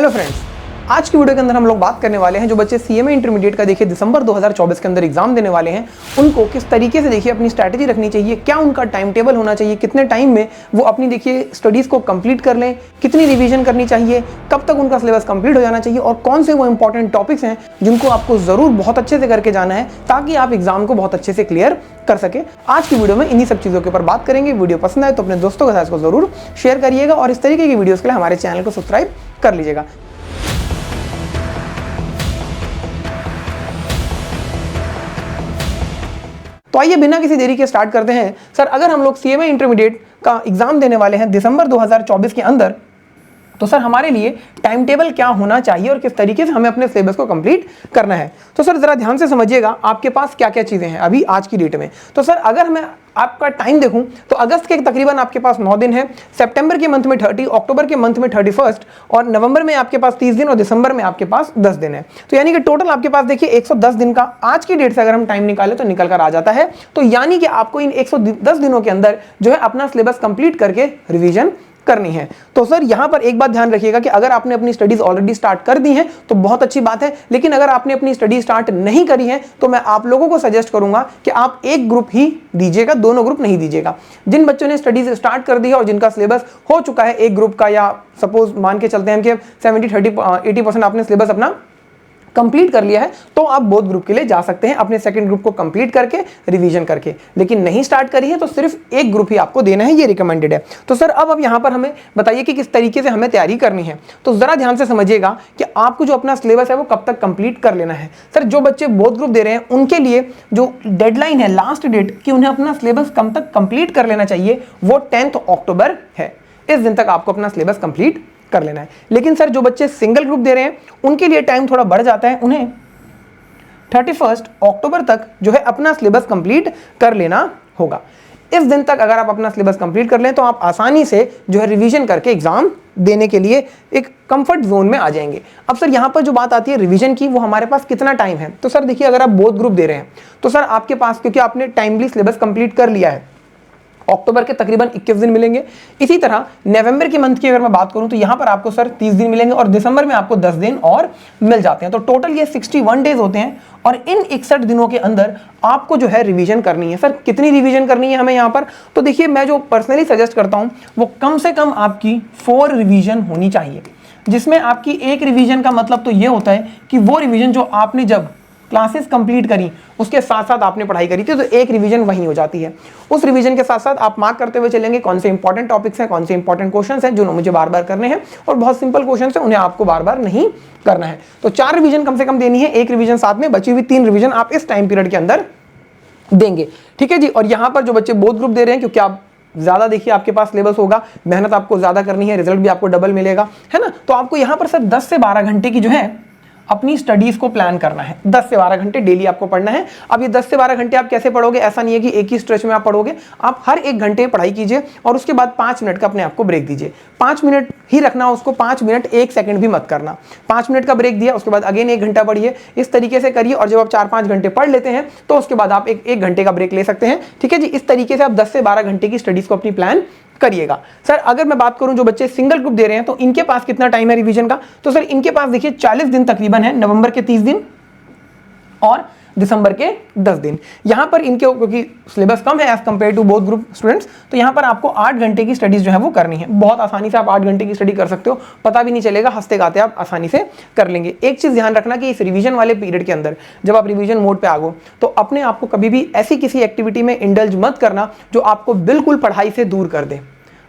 Hello friends, आज की video के अंदर हम लोग बात करने वाले हैं जो बच्चे सीएमए इंटरमीडिएट का देखिए दिसंबर 2024 के अंदर एग्जाम देने वाले हैं, उनको किस तरीके से देखिए अपनी स्ट्रैटेजी रखनी चाहिए, क्या उनका टाइम टेबल होना चाहिए, कितने टाइम में वो अपनी देखिए स्टडीज़ को कंप्लीट कर लें, कितनी रिवीजन करनी चाहिए, कब तक उनका सिलेबस कंप्लीट हो जाना चाहिए और कौन से वो इंपॉर्टेंट टॉपिक्स हैं जिनको आपको ज़रूर बहुत अच्छे से करके जाना है ताकि आप एग्जाम को बहुत अच्छे से क्लियर कर सके। आज की वीडियो में इन्हीं सब चीज़ों के ऊपर बात करेंगे। वीडियो पसंद आए तो अपने दोस्तों के साथ इसको ज़रूर शेयर करिएगा और इस तरीके की वीडियोज़ के लिए हमारे चैनल को सब्सक्राइब कर लीजिएगा। तो आइए बिना किसी देरी के स्टार्ट करते हैं। सर, अगर हम लोग सीएमए इंटरमीडिएट का एग्जाम देने वाले हैं दिसंबर 2024 के अंदर, तो सर हमारे लिए टाइम टेबल क्या होना चाहिए और किस तरीके से हमें अपने सिलेबस को कंप्लीट करना है। तो सर जरा ध्यान से समझिएगा आपके पास क्या क्या चीज़ें हैं अभी आज की डेट में। तो सर अगर मैं आपका टाइम देखूं तो अगस्त के तकरीबन आपके पास 9 दिन है, सितंबर के मंथ में 30, अक्टूबर के मंथ में 31 और नवंबर में आपके पास 30 दिन और दिसंबर में आपके पास 10 दिन है। तो यानी कि टोटल आपके पास देखिए 110 दिन का आज की डेट से अगर हम टाइम निकालें तो निकल कर आ जाता है। तो यानी कि आपको इन 110 दिनों के अंदर जो है अपना सिलेबस कंप्लीट करके रिवीजन करनी है। तो सर यहां पर एक बात ध्यान रखिएगा कि अगर आपने अपनी स्टडीज ऑलरेडी स्टार्ट कर दी हैं तो बहुत अच्छी बात है, लेकिन अगर आपने अपनी स्टडी स्टार्ट नहीं करी है तो मैं आप लोगों को सजेस्ट करूंगा कि आप एक ग्रुप ही दीजिएगा, दोनों ग्रुप नहीं दीजिएगा। जिन बच्चों ने स्टडीज स्टार्ट कर दी है और जिनका सिलेबस हो चुका है एक ग्रुप का, या सपोज मान के चलते हैं कि 70-30-80% आपने सिलेबस अपना कंप्लीट कर लिया है, तो आप बोथ ग्रुप के लिए जा सकते हैं अपने सेकंड ग्रुप को कंप्लीट करके रिवीजन करके। लेकिन नहीं स्टार्ट करी है तो सिर्फ एक ग्रुप ही आपको देना है, ये रिकमेंडेड है। तो सर अब यहां पर हमें बताइए कि किस तरीके से हमें तैयारी करनी है। तो जरा ध्यान से समझिएगा कि आपको जो अपना सिलेबस है वो कब तक कंप्लीट कर लेना है। सर जो बच्चे बोथ ग्रुप दे रहे हैं उनके लिए जो डेडलाइन है, लास्ट डेट कि उन्हें अपना सिलेबस कब तक कंप्लीट कर लेना चाहिए, वो 10 अक्टूबर है। इस दिन तक आपको अपना सिलेबस कंप्लीट कर लेना है। लेकिन सर जो बच्चे सिंगल ग्रुप दे रहे हैं उनके लिए टाइम थोड़ा बढ़ जाता है, उन्हें 31 अक्टूबर तक जो है अपना सिलेबस कंप्लीट कर लेना होगा। इस दिन तक अगर आप अपना सिलेबस कंप्लीट कर लें तो आप आसानी से जो है रिवीजन करके एग्जाम देने के लिए एक कंफर्ट जोन में आ जाएंगे। अब सर यहाँ पर जो बात आती है रिवीजन की, वो हमारे पास कितना टाइम है। तो सर देखिए अगर आप बोथ ग्रुप दे रहे हैं तो सर आपके पास, क्योंकि आपने टाइमली सिलेबस कंप्लीट कर लिया है, अक्टूबर के तकरीबन 21 दिन मिलेंगे। इसी तरह नवंबर के मंथ की अगर मैं बात करूं तो यहां पर आपको सर 30 दिन मिलेंगे और दिसंबर में आपको 10 दिन और मिल जाते हैं। तो टोटल ये 61 डेज होते हैं और इन 61 दिनों के अंदर आपको जो है रिवीजन करनी है। सर कितनी रिवीजन करनी है हमें यहां पर, तो देखिए मैं जो पर्सनली सजेस्ट करता हूं वो कम से कम आपकी 4 रिवीजन होनी चाहिए, जिसमें आपकी एक रिवीजन का मतलब तो ये होता है कि वो रिवीजन जो आपने जब क्लासेस कंप्लीट करी उसके साथ साथ आपने पढ़ाई करी थी, तो एक रिवीजन वहीं हो जाती है। उस रिवीजन के साथ साथ आप मार्क करते हुए चलेंगे कौन से इंपॉर्टेंट टॉपिक्स हैं, कौन से इंपॉर्टेंट क्वेश्चंस हैं जो मुझे बार बार करने हैं, और बहुत सिंपल क्वेश्चंस हैं उन्हें आपको बार बार नहीं करना है। तो 4 रिवीजन कम से कम देनी है, एक रिवीजन साथ में, बची हुई 3 रिवीजन आप इस टाइम पीरियड के अंदर देंगे। ठीक है जी। और यहाँ पर जो बच्चे बोथ ग्रुप दे रहे हैं, क्योंकि आप ज्यादा देखिए आपके पास सिलेबस होगा, मेहनत आपको ज्यादा करनी है, रिजल्ट भी आपको डबल मिलेगा, है ना। तो आपको यहाँ पर सर 10 से 12 घंटे की जो है अपनी स्टडीज को प्लान करना है। 10 से 12 घंटे डेली आपको पढ़ना है। अब ये 10 से 12 घंटे आप कैसे पढ़ोगे, ऐसा नहीं है कि एक ही स्ट्रेच में आप पढ़ोगे, आप हर 1 घंटे पढ़ाई कीजिए और उसके बाद 5 मिनट का अपने आप को ब्रेक दीजिए। 5 मिनट ही रखना उसको, 5 मिनट 1 सेकंड भी मत करना। 5 मिनट का ब्रेक दिया, उसके बाद अगेन 1 घंटा पढ़िए, इस तरीके से करिए। और जब आप 4-5 घंटे पढ़ लेते हैं तो उसके बाद आप एक घंटे का ब्रेक ले सकते हैं। ठीक है जी। इस तरीके से आप 10 से 12 घंटे की स्टडीज को अपनी प्लान करिएगा। सर अगर मैं बात करूं जो बच्चे सिंगल ग्रुप दे रहे हैं तो इनके पास कितना टाइम है रिवीजन का, तो सर इनके पास देखिए 40 दिन तकरीबन है, नवंबर के 30 दिन और दिसंबर के 10 दिन। यहां पर इनके क्योंकि सिलेबस कम है as compare to both group students, तो यहां पर आपको 8 घंटे की स्टडीज जो है वो करनी है। बहुत आसानी से आप 8 घंटे की स्टडी कर सकते हो, पता भी नहीं चलेगा, हंसते गाते आप आसानी से कर लेंगे। एक चीज ध्यान रखना कि इस रिवीजन वाले पीरियड के अंदर जब आप रिवीजन मोड पे आ गो तो अपने आप को कभी भी ऐसी किसी एक्टिविटी में इंडल्ज मत करना जो आपको बिल्कुल पढ़ाई से दूर कर दे।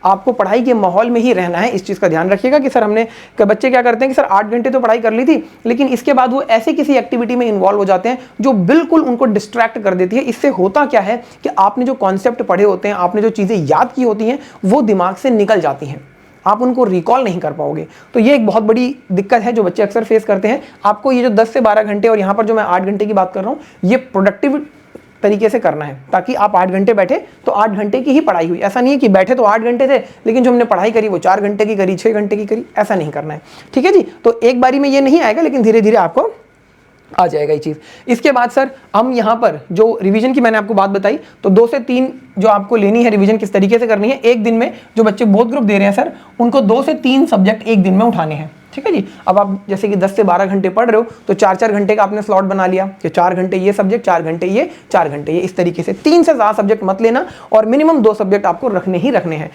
आपको पढ़ाई के माहौल में ही रहना है। इस चीज़ का ध्यान रखिएगा कि सर हमने बच्चे क्या करते हैं कि सर 8 घंटे तो पढ़ाई कर ली थी, लेकिन इसके बाद वो ऐसे किसी एक्टिविटी में इन्वॉल्व हो जाते हैं जो बिल्कुल उनको डिस्ट्रैक्ट कर देती है। इससे होता क्या है कि आपने जो कॉन्सेप्ट पढ़े होते हैं, आपने जो चीज़ें याद की होती हैं, वो दिमाग से निकल जाती हैं, आप उनको रिकॉल नहीं कर पाओगे। तो ये एक बहुत बड़ी दिक्कत है जो बच्चे अक्सर फेस करते हैं। आपको ये जो 10 से 12 घंटे और यहाँ पर जो मैं 8 घंटे की बात कर रहा हूँ, ये प्रोडक्टिव तरीके से करना है ताकि आप 8 घंटे बैठे तो 8 घंटे की ही पढ़ाई हुई। ऐसा नहीं है कि बैठे तो 8 घंटे थे लेकिन जो हमने पढ़ाई करी वो 4 घंटे की करी, 6 घंटे की करी, ऐसा नहीं करना है। ठीक है जी। तो एक बारी में ये नहीं आएगा, लेकिन धीरे धीरे आपको आ जाएगा ये चीज़। इसके बाद सर हम यहाँ पर जो रिवीजन की मैंने आपको बात बताई, तो 2 से 3 जो आपको लेनी है रिवीजन किस तरीके से करनी है। एक दिन में जो बच्चे बोथ ग्रुप दे रहे हैं सर, उनको 2 से 3 सब्जेक्ट एक दिन में उठाने हैं। ठीक है जी। अब आप जैसे कि 10 से 12 घंटे पढ़ रहे हो तो 4-4 घंटे का आपने स्लॉट बना लिया कि 4 घंटे ये सब्जेक्ट, 4 घंटे ये, 4 घंटे ये, इस तरीके से 3 से ज़्यादा सब्जेक्ट मत लेना और मिनिमम 2 सब्जेक्ट आपको रखने ही रखने हैं।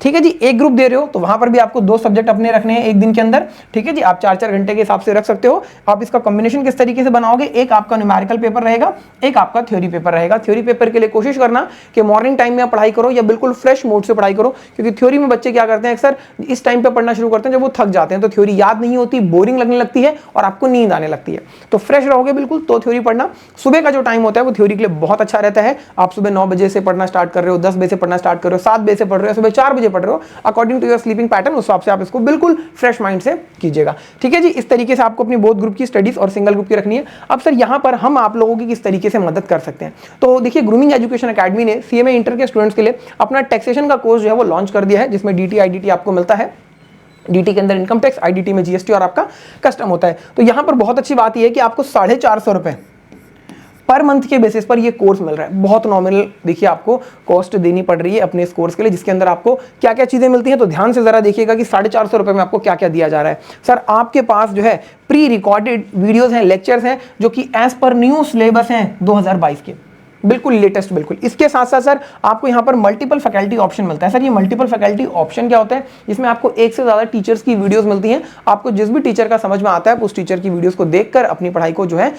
ठीक है जी। एक ग्रुप दे रहे हो तो वहां पर भी आपको 2 सब्जेक्ट अपने रखने हैं एक दिन के अंदर। ठीक है जी। आप 4-4 घंटे के हिसाब से रख सकते हो। आप इसका कॉम्बिनेशन किस तरीके से बनाओगे, एक आपका न्यूमेरिकल पेपर रहेगा, एक आपका थ्योरी पेपर रहेगा। थ्योरी पेपर के लिए कोशिश करना कि मॉर्निंग टाइम में आप पढ़ाई करो या बिल्कुल फ्रेश मूड से पढ़ाई करो, क्योंकि थ्योरी में बच्चे क्या करते हैं अक्सर इस टाइम पे पढ़ना शुरू करते हैं जब वो थक जाते हैं, तो थ्योरी याद नहीं होती, बोरिंग लगने लगती है और आपको नींद आने लगती है। तो फ्रेश रहोगे बिल्कुल तो थ्योरी पढ़ना। सुबह का जो टाइम होता है वो थ्योरी के लिए बहुत अच्छा रहता है। आप सुबह 9 बजे से पढ़ना स्टार्ट कर रहे हो, 10 बजे से पढ़ना स्टार्ट कर रहे हो, 7 बजे से पढ़ रहे हो, सुबह 4 बजे पढ़ रहे हो, according to your sleeping pattern, उस हिसाब से आप इसको बिल्कुल फ्रेश माइंड से कीजिएगा। ठीक है जी। इस तरीके से आपको अपनी बोथ ग्रुप की स्टडीज और सिंगल ग्रुप की रखनी है। अब सर यहाँ पर हम आप लोगों की किस तरीके से मदद कर सकते हैं, तो देखिए ग्रूमिंग एजुकेशन एकेडमी ने सीएमए इंटर के स्टूडेंट्स के लिए अपना टैक्सेशन का कोर्स जो है वो लॉन्च कर दिया है, जिसमें डीटी आईडीटी आपको मिलता है। डीटी के अंदर इनकम टैक्स, आईडीटी में जीएसटी और आपका कस्टम होता है। तो यहां पर बहुत अच्छी बात यह है कि आपको 450 रुपए पर मंथ के बेसिस पर ये कोर्स मिल रहा है। बहुत नॉमिनल देखिए आपको कॉस्ट देनी पड़ रही है अपने इस कोर्स के लिए, जिसके अंदर आपको क्या क्या चीजें मिलती हैं। तो ध्यान से जरा देखिएगा कि 450 रुपए में आपको क्या क्या दिया जा रहा है। सर आपके पास जो है प्री रिकॉर्डेड वीडियोस हैं, लेक्चर्स हैं, जो कि एज पर न्यू सिलेबस हैं 2022 के, बिल्कुल लेटेस्ट बिल्कुल। इसके साथ साथ सर आपको यहाँ पर मल्टीपल फैकल्टी ऑप्शन मिलता है। सर ये मल्टीपल फैकल्टी ऑप्शन क्या होता है, इसमें आपको एक से ज़्यादा टीचर्स की वीडियोस मिलती हैं। आपको जिस भी टीचर का समझ में आता है उस टीचर की वीडियोस को देखकर अपनी पढ़ाई को जो है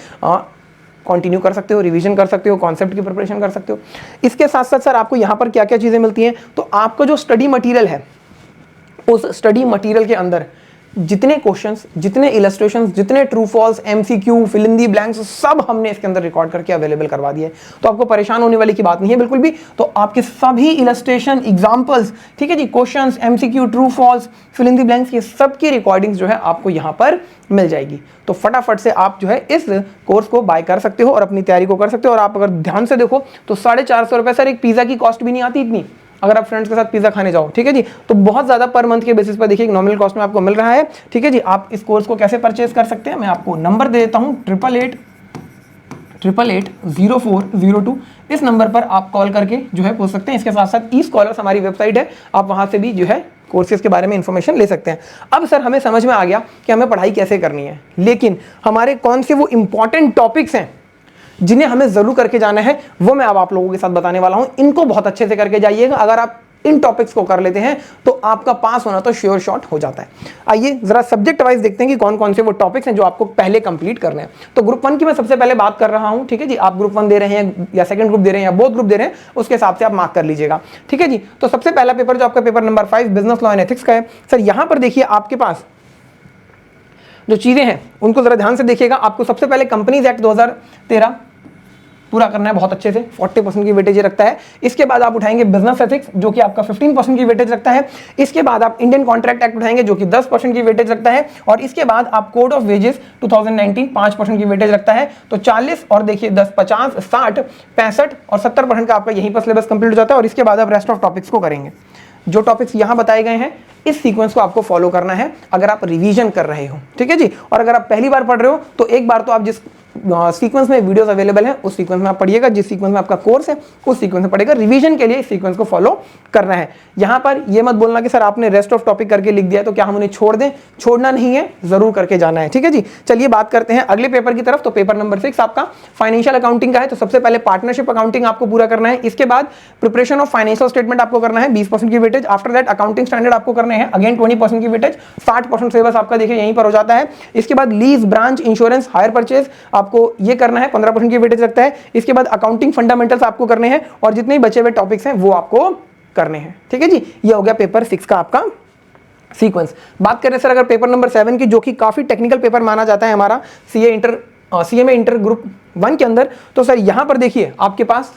कंटिन्यू कर सकते हो, रिवीजन कर सकते हो, कॉन्सेप्ट की प्रिपरेशन कर सकते हो। इसके साथ साथ सर आपको यहाँ पर क्या क्या चीज़ें मिलती हैं, तो आपका जो स्टडी मटीरियल है उस स्टडी मटीरियल के अंदर जितने क्वेश्चंस, जितने इलस्ट्रेशंस, जितने true false, MCQ, fill in the blanks, सब हमने इसके अंदर रिकॉर्ड करके अवेलेबल करवा दिए। तो आपको परेशान होने वाली की बात नहीं है बिल्कुल भी। तो आपके सभी इलस्ट्रेशन, एग्जांपल्स, ठीक है जी, questions, MCQ, true false, fill in the blanks, ये सब की रिकॉर्डिंग्स जो है आपको यहाँ पर मिल जाएगी। तो फटाफट से आप जो है इस कोर्स को बाय कर सकते हो और अपनी तैयारी को कर सकते हो। और आप अगर ध्यान से देखो तो 450 रुपए सर एक पिज्जा की कॉस्ट भी नहीं आती इतनी, अगर आप फ्रेंड्स के साथ पिज्जा खाने जाओ। ठीक है जी। तो बहुत ज्यादा पर मंथ के बेसिस पर देखिए नॉमिनल कॉस्ट में आपको मिल रहा है। ठीक है जी। आप इस कोर्स को कैसे परचेज कर सकते हैं, मैं आपको नंबर दे देता हूं 88880402। इस नंबर पर आप कॉल करके जो है पूछ सकते हैं। इसके साथ साथ ई स्कॉलर्स हमारी वेबसाइट है, आप वहां से भी जो है कोर्सेज के बारे में इंफॉर्मेशन ले सकते हैं। अब सर हमें समझ में आ गया कि हमें पढ़ाई कैसे करनी है, लेकिन हमारे कौन से वो इंपॉर्टेंट टॉपिक्स हैं जिन्हें हमें जरूर करके जाना है, वो मैं अब आप लोगों के साथ बताने वाला हूं। इनको बहुत अच्छे से करके जाइएगा। अगर आप इन टॉपिक्स को कर लेते हैं तो आपका पास होना तो श्योर शॉट हो जाता है। आइए जरा सब्जेक्ट वाइज देखते हैं कि कौन कौन से वो टॉपिक्स हैं जो आपको पहले कंप्लीट करने हैं। तो ग्रुप 1 की मैं सबसे पहले बात कर रहा हूं। ठीक है जी। आप ग्रुप 1 दे रहे हैं या सेकंड ग्रुप दे रहे हैं या बोथ ग्रुप दे रहे हैं, उसके हिसाब से आप मार्क कर लीजिएगा। ठीक है जी। तो सबसे पहला पेपर जो आपका paper number 5 business law and ethics का है। सर यहां पर देखिए आपके पास जो चीजें हैं उनको जरा ध्यान से देखिएगा। आपको सबसे पहले कंपनीज एक्ट 2013 पूरा करना है बहुत अच्छे से, 40% की वेटेज रखता है। इसके बाद आप उठाएंगे बिजनेस एथिक्स जो कि आपका 15% की वेटेज रखता है। इसके बाद आप इंडियन कॉन्ट्रैक्ट एक्ट उठाएंगे जो कि 10% की वेटेज रखता है। और इसके बाद आप कोड ऑफ वेजेस 2019 5% की वेटेज रखता है। तो 40 और देखिए 10, 50, 60, 65 और 70% का आपका यहीं पर सिलेबस कंप्लीट हो जाता है। और इसके बाद आप रेस्ट ऑफ टॉपिक्स को करेंगे। जो टॉपिक्स यहां बताए गए हैं इस सीक्वेंस को आपको फॉलो करना है अगर आप रिवीजन कर रहे हो। ठीक है जी। और अगर आप पहली बार पढ़ रहे हो तो एक बार तो आप जिस सीक्वेंस में वीडियोस अवेलेबल है उस सीक्वेंस में आप पढ़िएगा, जिस सीक्वेंस में आपका कोर्स है उस सीक्वेंस में पढ़ेगा। रिवीजन के लिए इस सीक्वेंस को फॉलो करना है। यहां पर ये मत बोलना कि सर आपने रेस्ट ऑफ टॉपिक करके लिख दिया तो क्या हम उन्हें छोड़ दें, छोड़ना नहीं है, जरूर करके जाना है। ठीक है जी। चलिए बात करते हैं अगले पेपर की तरफ। तो पेपर नंबर 6 आपका फाइनेंशियल अकाउंटिंग का है। तो सबसे पहले पार्टनरशिप अकाउंटिंग आपको पूरा करना है। इसके बाद प्रिपरेशन ऑफ फाइनेंशियल स्टेटमेंट आपको करना है, 20% की weightage. After that accounting standard आपको करने हैं, अगेन 20% की वेटेज, 60% सिलेबस आपका देखिए यहीं पर हो जाता है। इसके बाद lease, branch, insurance, hire purchase आपको ये करना है, 15% की वेटेज रखता है। इसके बाद अकाउंटिंग फंडामेंटल्स आपको करने हैं और जितने भी बचे हुए टॉपिक्स हैं वो आपको करने हैं। ठीक है जी। ये हो गया पेपर 6 का आपका सीक्वेंस। बात करें सर अगर पेपर नंबर 7 की, जो कि काफी टेक्निकल पेपर माना जाता है हमारा सीएमए इंटर ग्रुप 1 के अंदर, तो सर यहां पर देखिए आपके पास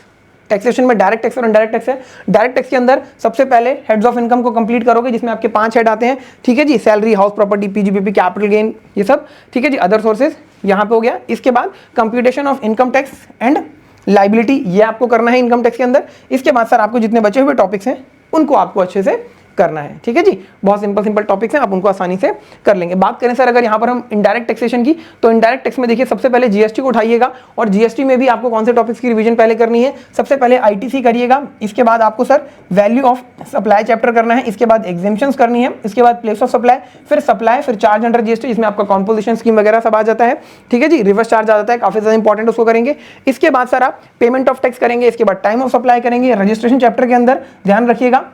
टैक्सेशन में डायरेक्ट टैक्स और इनडायरेक्ट टैक्स है। डायरेक्ट टैक्स के अंदर सबसे पहले हेड्स ऑफ इनकम को कंप्लीट करोगे, जिसमें आपके 5 हेड आते हैं। ठीक है जी। Salary, house property, PGBP, capital gain, ये सब। ठीक है जी। अदर सोर्सेज यहां पे हो गया। इसके बाद computation of income tax and liability, ये आपको करना है इनकम टैक्स के अंदर। इसके बाद सर आपको जितने बचे हुए टॉपिक्स हैं उनको आपको अच्छे से करना है। ठीक है जी, बहुत सिंपल टॉपिक्स हैं, आप उनको आसानी से कर लेंगे। बात करें सर अगर यहाँ पर हम इनडायरेक्ट टैक्सेशन की, तो इनडायरेक्ट टैक्स में देखिए सबसे पहले जीएसटी को उठाइएगा, और जीएसटी में भी आपको कौन से टॉपिक्स की रिवीजन पहले करनी है, सबसे पहले आईटीसी करिएगा, इसके बाद आपको sir value of supply chapter करना है, इसके बाद एग्जेम्पशंस करनी है, इसके बाद प्लेस ऑफ सप्लाई, फिर सप्लाई, फिर चार्ज अंडर जीएसटी जिसमें आपका कॉम्पोजिशन स्कीम वगैरह सब आ जाता है। ठीक है जी, रिवर्स चार्ज आ जाता है, काफी ज्यादा इंपॉर्टेंट, उसको करेंगे। इसके बाद सर आप पेमेंट ऑफ टैक्स करेंगे, इसके बाद टाइम ऑफ सप्लाई करेंगे, रजिस्ट्रेशन चैप्टर के अंदर ध्यान रखिएगा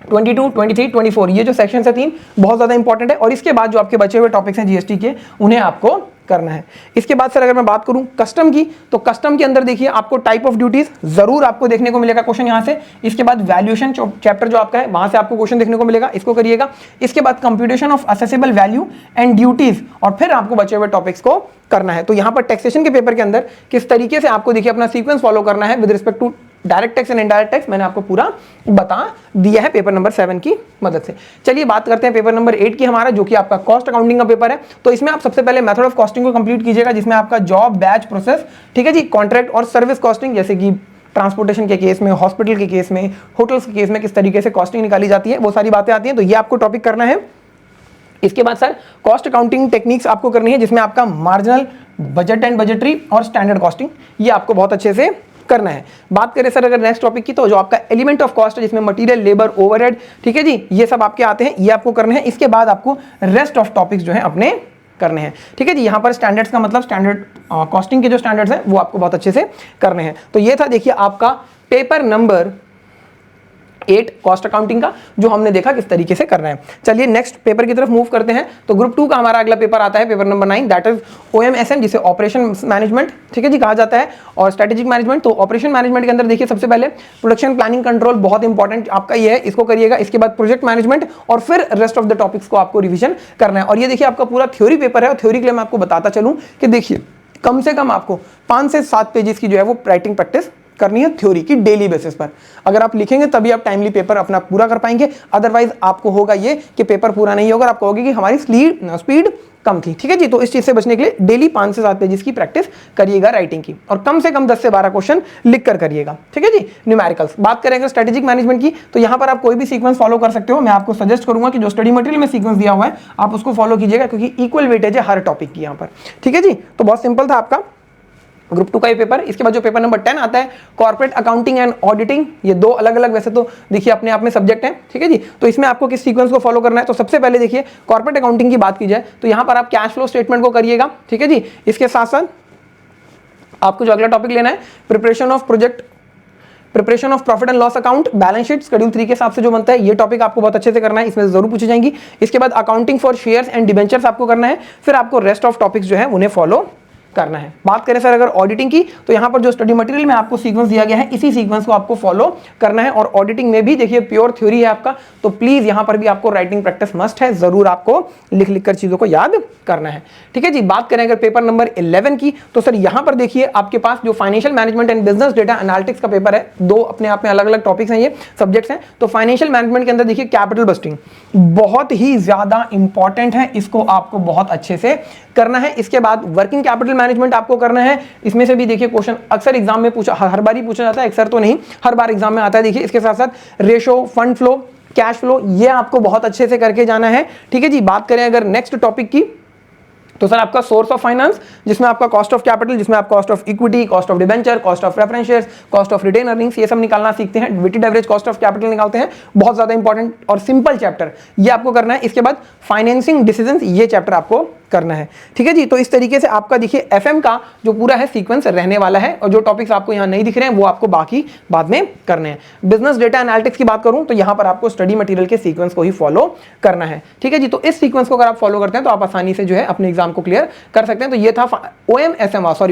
22, 23, 24 ये जो सेक्शन है 3 बहुत ज्यादा इंपॉर्टेंट है। और इसके बाद जो आपके बचे हुए टॉपिक्स हैं जीएसटी के, उन्हें आपको करना है। इसके बाद सर अगर मैं बात करूं कस्टम की, तो कस्टम के अंदर देखिए आपको टाइप ऑफ ड्यूटीज जरूर आपको देखने को मिलेगा क्वेश्चन यहां से। इसके बाद वैल्यूएशन चैप्टर जो आपका है वहां से आपको क्वेश्चन देखने को मिलेगा, इसको करिएगा। इसके बाद computation of accessible value and duties, और फिर आपको बचे हुए टॉपिक्स को करना है। तो यहां पर टैक्सेशन के पेपर के अंदर किस तरीके से आपको देखिए अपना सीक्वेंस फॉलो करना है with respect to direct tax and indirect tax, मैंने आपको पूरा बता दिया है पेपर नंबर 7 की मदद से। चलिए बात करते हैं पेपर नंबर 8 की हमारा, जो कि आपका कॉस्ट अकाउंटिंग का पेपर है। तो इसमें आप सबसे पहले मेथड ऑफ कॉस्टिंग को कंप्लीट कीजिएगा, जिसमें आपका जॉब, बैच, प्रोसेस, ठीक है जी, कॉन्ट्रैक्ट और सर्विस कॉस्टिंग, जैसे कि ट्रांसपोर्टेशन के केस में, हॉस्पिटल के केस में, होटल्स के केस में किस तरीके से कॉस्टिंग निकाली जाती है, वो सारी बातें आती हैं। तो ये आपको टॉपिक करना है। इसके बाद सर कॉस्ट अकाउंटिंग टेक्निक्स आपको करनी है, जिसमें आपका मार्जिनल, बजट एंड बजटरी और स्टैंडर्ड कॉस्टिंग, ये आपको बहुत अच्छे से करना है। बात करें सर अगर नेक्स्ट टॉपिक की, तो जो आपका एलिमेंट ऑफ कॉस्ट है, जिसमें मटेरियल, लेबर, ओवरहेड, ठीक है जी, ये सब आपके आते हैं, ये आपको करने हैं। इसके बाद आपको रेस्ट ऑफ टॉपिक्स जो है अपने करने हैं। ठीक है जी, यहां पर स्टैंडर्ड्स का मतलब स्टैंडर्ड कॉस्टिंग के जो स्टैंडर्ड्स हैं वो आपको बहुत अच्छे से करने हैं। तो ये था देखिए आपका पेपर नंबर 8 कॉस्ट अकाउंटिंग का, जो हमने देखा किस तरीके से करना है। चलिए नेक्स्ट पेपर की तरफ मूव करते हैं। तो ग्रुप 2 का हमारा अगला पेपर आता है, paper number 9, that is OMSM, जिसे ऑपरेशन मैनेजमेंट, ठीक है जी, कहा जाता है, और स्ट्रेटेजिक मैनेजमेंट। तो ऑपरेशन मैनेजमेंट के अंदर देखिए सबसे पहले प्रोडक्शन प्लानिंग कंट्रोल बहुत इंपॉर्टेंट आपका ये है, इसको करिएगा। इसके बाद प्रोजेक्ट मैनेजमेंट, और फिर रेस्ट ऑफ द टॉपिक्स को आपको रिविजन करना है। और ये देखिए आपका पूरा थ्योरी पेपर है, और थ्योरी के लिए मैं आपको बताता चलूं कि देखिए कम से कम आपको 5 से 7 पेजेस की जो है वो राइटिंग प्रैक्टिस करनी है थ्योरी की डेली बेसिस पर। अगर आप लिखेंगे तभी आप टाइमली पेपर अपना पूरा कर पाएंगे, अदरवाइज आपको होगा ये कि पेपर पूरा नहीं होगा, आप कहोगे कि हमारी स्पीड कम थी। ठीक है जी, तो इस चीज से बचने के लिए डेली 5 से 7 पेजेस की प्रैक्टिस करिएगा राइटिंग की, और कम से कम 10 से 12 क्वेश्चन लिख कर करिएगा। ठीक है जी, न्यूमेरिकल्स। बात करेंगे स्ट्रेटेजिक मैनेजमेंट की, तो यहां पर आप कोई भी सीक्वेंस फॉलो कर सकते हो। मैं आपको सजेस्ट करूंगा कि जो स्टडी मटेरियल में सीक्वेंस दिया हुआ है आप उसको फॉलो कीजिएगा, क्योंकि इक्वल वेटेज है हर टॉपिक की यहां पर। ठीक है जी, तो बहुत सिंपल था आपका ग्रुप 2 का ये पेपर। इसके बाद जो पेपर नंबर 10 आता है, कॉर्पोरेट अकाउंटिंग एंड ऑडिटिंग, ये दो अलग अलग वैसे तो देखिए अपने आप में सब्जेक्ट हैं। ठीक है जी, तो इसमें आपको किस सीक्वेंस को फॉलो करना है, तो सबसे पहले देखिए कॉर्पोरेट अकाउंटिंग की बात की जाए तो यहां पर आप कैश फ्लो स्टेटमेंट को करिएगा। ठीक है जी, इसके साथ साथ आपको जो अगला टॉपिक लेना है, preparation of profit and loss account, balance sheet schedule 3 के हिसाब से जो बनता है, ये टॉपिक आपको बहुत अच्छे से करना है, इसमें जरूर पूछी जाएंगी। इसके बाद accounting for shares and debentures आपको करना है, फिर आपको रेस्ट ऑफ टॉपिक्स जो है उन्हें फॉलो करना है। बात करें सर अगर ऑडिटिंग की, तो यहां पर जो स्टडी मटेरियल में आपको सीक्वेंस दिया गया है, इसी सीक्वेंस को आपको फॉलो करना है। और ऑडिटिंग में भी देखिए प्योर थ्योरी है आपका, तो प्लीज यहां पर भी आपको राइटिंग प्रैक्टिस मस्ट है, जरूर आपको लिख लिख कर चीजों को याद करना है। ठीक है जी, बात करें अगर पेपर नंबर 11 की, तो सर यहां पर देखिए आपके पास जो financial management and business data analytics का पेपर है, दो अपने आप में अलग अलग टॉपिक्स हैं, ये सब्जेक्ट्स हैं। तो फाइनेंशियल मैनेजमेंट के अंदर देखिए कैपिटल बस्टिंग बहुत ही ज्यादा इंपॉर्टेंट है, इसको आपको बहुत अच्छे से करना है। इसके बाद वर्किंग कैपिटल मैनेजमेंट आपको करना है। इसमें से भी देखिए क्वेश्चन अक्सर एग्जाम में पूछा, हर बार ही पूछा जाता है, अक्सर तो नहीं, हर बार एग्जाम में आता है। देखिए इसके साथ साथ ratio, fund flow, cash flow, ये आपको बहुत अच्छे से करके जाना है। ठीक है जी, बात करें अगर नेक्स्ट टॉपिक की, तो सर आपका सोर्स ऑफ फाइनेंस, जिसमें आपका कॉस्ट ऑफ कैपिटल, जिसमें आप cost of equity, cost of debenture, cost of preference shares, cost of retained earnings, ये सब निकालना सीखते हैं। Weighted average cost of capital निकालते हैं, बहुत ज्यादा इंपॉर्टेंट और सिंपल चैप्टर, ये आपको करना है। इसके बाद फाइनेंसिंग डिसीजंस, ये चैप्टर आपको करना है। ठीक है जी, तो इस तरीके से आपका देखिए एफएम का जो पूरा है सीक्वेंस रहने वाला है, और जो टॉपिक्स आपको यहां नहीं दिख रहे हैं वो आपको बाकी बाद में करने हैं। बिजनेस डेटा एनालिटिक्स की बात करूं तो यहां पर आपको स्टडी मटेरियल के सीक्वेंस को ही फॉलो करना है। ठीक है जी, तो इस सीक्वेंस को अगर आप फॉलो करते हैं तो आप आसानी से जो है अपने एग्जाम को क्लियर कर सकते हैं। तो ये था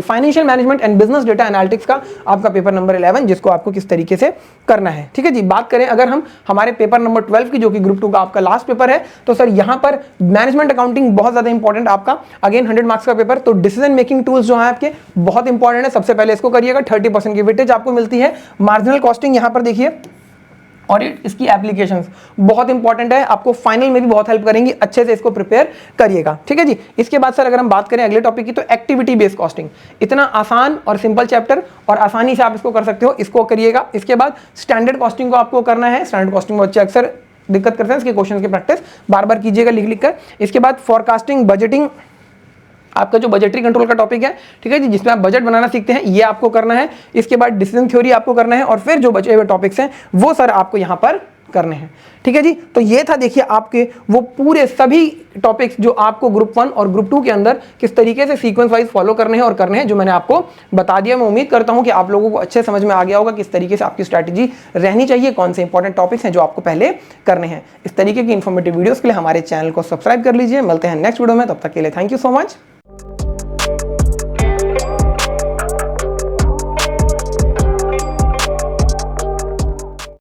financial management and business data analytics का आपका पेपर नंबर 11, जिसको आपको किस तरीके से करना है। ठीक है जी, बात करें अगर हम हमारे पेपर नंबर 12 की, जो कि ग्रुप 2 का आपका लास्ट पेपर है, तो सर यहां पर मैनेजमेंट अकाउंटिंग बहुत ज्यादा इंपॉर्टेंट आपका, अगेन 100 मार्क्स का पेपर। तो डिसीजन मेकिंग टूल्स जो है आपके बहुत इंपॉर्टेंट है, सबसे पहले इसको करिएगा, 30% की वेटेज आपको मिलती है। मार्जिनल कॉस्टिंग यहां पर देखिए, ऑडिट, इसकी एप्लीकेशंस बहुत इंपॉर्टेंट है, आपको फाइनल में भी बहुत हेल्प करेंगी, अच्छे से इसको प्रिपेयर करिएगा। ठीक है जी, इसके बाद सर अगर हम बात करें अगले टॉपिक की, तो एक्टिविटी बेस्ड कॉस्टिंग, इतना आसान और सिंपल चैप्टर, और आसानी से आप इसको कर सकते हो, इसको करिएगा। इसके बाद स्टैंडर्ड कॉस्टिंग को आपको करना है। स्टैंडर्ड कॉस्टिंग में बच्चे अक्सर दिक्कत करते हैं इसके क्वेश्चन की प्रैक्टिस बार बार कीजिएगा लिख कर। इसके बाद फॉरकास्टिंग, बजटिंग, आपका जो बजटरी कंट्रोल का टॉपिक है, ठीक है जी, जिसमें आप बजट बनाना सीखते हैं, ये आपको करना है। इसके बाद डिसीजन थ्योरी आपको करना है और फिर जो बचे हुए टॉपिक्स हैं वो सर आपको यहाँ पर करने हैं, ठीक है जी। तो ये था देखिए आपके वो पूरे सभी टॉपिक्स जो आपको ग्रुप 1 और ग्रुप 2 के अंदर किस तरीके से सीक्वेंस वाइज फॉलो करने हैं और करने हैं, जो मैंने आपको बता दिया। मैं उम्मीद करता हूं कि आप लोगों को अच्छे समझ में आ गया होगा किस तरीके से आपकी स्ट्रैटेजी रहनी चाहिए, कौन से इंपॉर्टेंट टॉपिक्स हैं जो आपको पहले करने हैं। इस तरीके की इंफॉर्मेटिव वीडियोस के लिए हमारे चैनल को सब्सक्राइब कर लीजिए। मिलते हैं नेक्स्ट वीडियो में, तब तक के लिए थैंक यू सो मच।